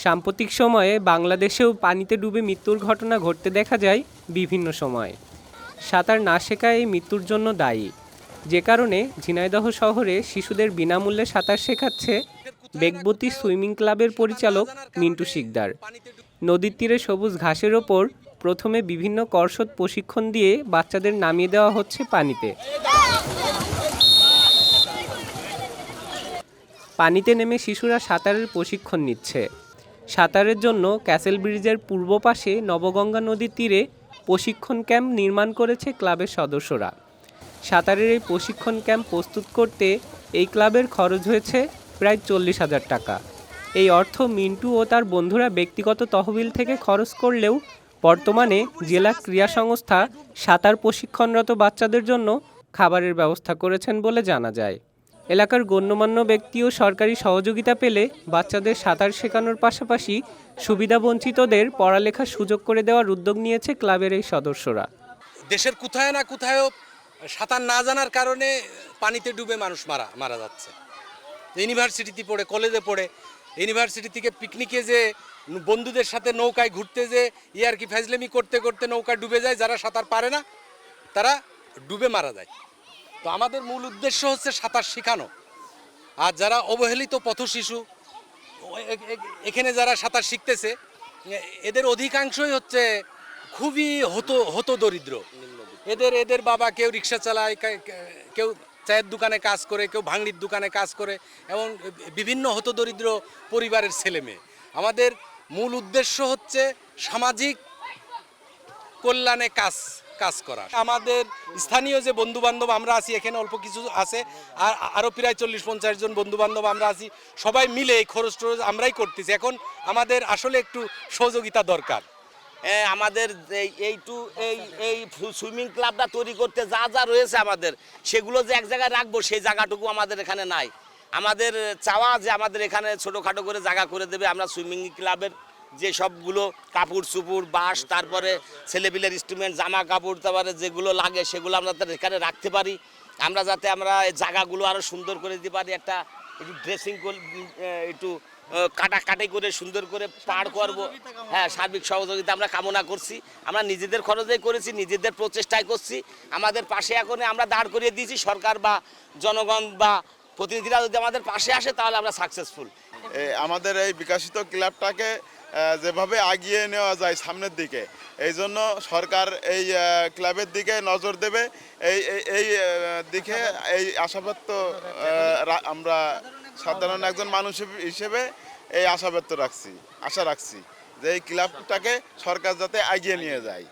সাম্প্রতিক সময়ে বাংলাদেশেও পানিতে ডুবে মৃত্যুর ঘটনা ঘটতে দেখা যায় বিভিন্ন সময়। সাঁতার না শেখা এই মৃত্যুর জন্য দায়ী, যে কারণে ঝিনাইদহ শহরে শিশুদের বিনামূল্যে সাঁতার শেখাচ্ছে বেগবতী সুইমিং ক্লাবের পরিচালক মিন্টু শিকদার। নদীর তীরে সবুজ ঘাসের ওপর প্রথমে বিভিন্ন কসরত প্রশিক্ষণ দিয়ে বাচ্চাদের নামিয়ে দেওয়া হচ্ছে পানিতে। পানিতে নেমে শিশুরা সাঁতারের প্রশিক্ষণ নিচ্ছে। সাঁতারের জন্য ক্যাসেল ব্রিজের পূর্ব পাশে নবগঙ্গা নদীর তীরে প্রশিক্ষণ ক্যাম্প নির্মাণ করেছে ক্লাবের সদস্যরা। সাঁতারের এই প্রশিক্ষণ ক্যাম্প প্রস্তুত করতে এই ক্লাবের খরচ হয়েছে প্রায় 40,000 টাকা। এই অর্থ মিন্টু ও তার বন্ধুরা ব্যক্তিগত তহবিল থেকে খরচ করলেও বর্তমানে জেলা ক্রীড়া সংস্থা সাঁতার প্রশিক্ষণরত বাচ্চাদের জন্য খাবারের ব্যবস্থা করেছেন বলে জানা যায়। এলাকার গণ্যমান্য ব্যক্তি ও সরকারি সহযোগিতা পেলে বাচ্চাদের সাঁতার শেখানোর পাশাপাশি সুবিধাবঞ্চিতদের পড়ালেখার সুযোগ করে দেওয়ার উদ্যোগ নিয়েছে ক্লাবের এই সদস্যরা। দেশের কোথায় না কোথায়ও সাঁতার না জানার কারণে পানিতে ডুবে মানুষ মারা যাচ্ছে। ইউনিভার্সিটিতে পড়ে, কলেজে পড়ে, ইউনিভার্সিটি থেকে পিকনিকে যে বন্ধুদের সাথে নৌকায় ঘুরতে যে ইয়ারকি ফাজলামি করতে করতে নৌকা ডুবে যায়, যারা সাঁতার পারে না তারা ডুবে মারা যায়। তো আমাদের মূল উদ্দেশ্য হচ্ছে সাঁতার শেখানো। আর যারা অবহেলিত পথশিশু এখানে যারা সাঁতার শিখতেছে, এদের অধিকাংশই হচ্ছে খুবই হতো দরিদ্র। এদের বাবা কেউ রিক্সা চালায়, কেউ চায়ের দোকানে কাজ করে, কেউ ভাঙড়ির দোকানে কাজ করে, এবং বিভিন্ন হতদরিদ্র পরিবারের ছেলে মেয়ে। আমাদের মূল উদ্দেশ্য হচ্ছে সামাজিক কল্যাণে কাজ করা। আমাদের স্থানীয় যে বন্ধুবান্ধব আমরা আছি, এখানে অল্প কিছু আছে, আর আরও প্রায় 40-50 জন বন্ধুবান্ধব আমরা আছি, সবাই মিলে এই খরচ আমরাই করতেছি। এখন আমাদের আসলে একটু সহযোগিতা দরকার। আমাদের এই সুইমিং ক্লাবটা তৈরি করতে যা যা রয়েছে আমাদের, সেগুলো যে এক জায়গায় রাখবো সেই জায়গাটুকু আমাদের এখানে নাই। আমাদের চাওয়া যে আমাদের এখানে ছোটোখাটো করে জায়গা করে দেবে, আমরা সুইমিং ক্লাবের যে সবগুলো কাপড় চুপুর বাঁশ, তারপরে ছেলেপিলের ইনস্ট্রুমেন্ট, জামা কাপড়, তারপরে যেগুলো লাগে সেগুলো আমরা এখানে রাখতে পারি। আমরা যাতে আমরা এই জায়গাগুলো আরও সুন্দর করে দিতে পারি, একটু ড্রেসিং একটু কাটাকাটি করে সুন্দর করে পার করবো। হ্যাঁ, সার্বিক সহযোগিতা আমরা কামনা করছি। আমরা নিজেদের খরচেই করেছি, নিজেদের প্রচেষ্টায় করছি। আমাদের পাশে এখন আমরা দাঁড় করিয়ে দিয়েছি। সরকার বা জনগণ বা প্রতিনিধিরা যদি আমাদের পাশে আসে তাহলে আমরা সাকসেসফুল। আমাদের এই বিকশিত ক্লাবটাকে যেভাবে আগিয়ে নেওয়া যায় সামনের দিকে, এই জন্য সরকার এই ক্লাবের দিকে নজর দেবে, এই দিকে এই আশাবাদ আমরা সাধারণ একজন মানুষ হিসেবে এই আশা রাখছি যে এই ক্লাবটাকে সরকার যাতে এগিয়ে নিয়ে যায়।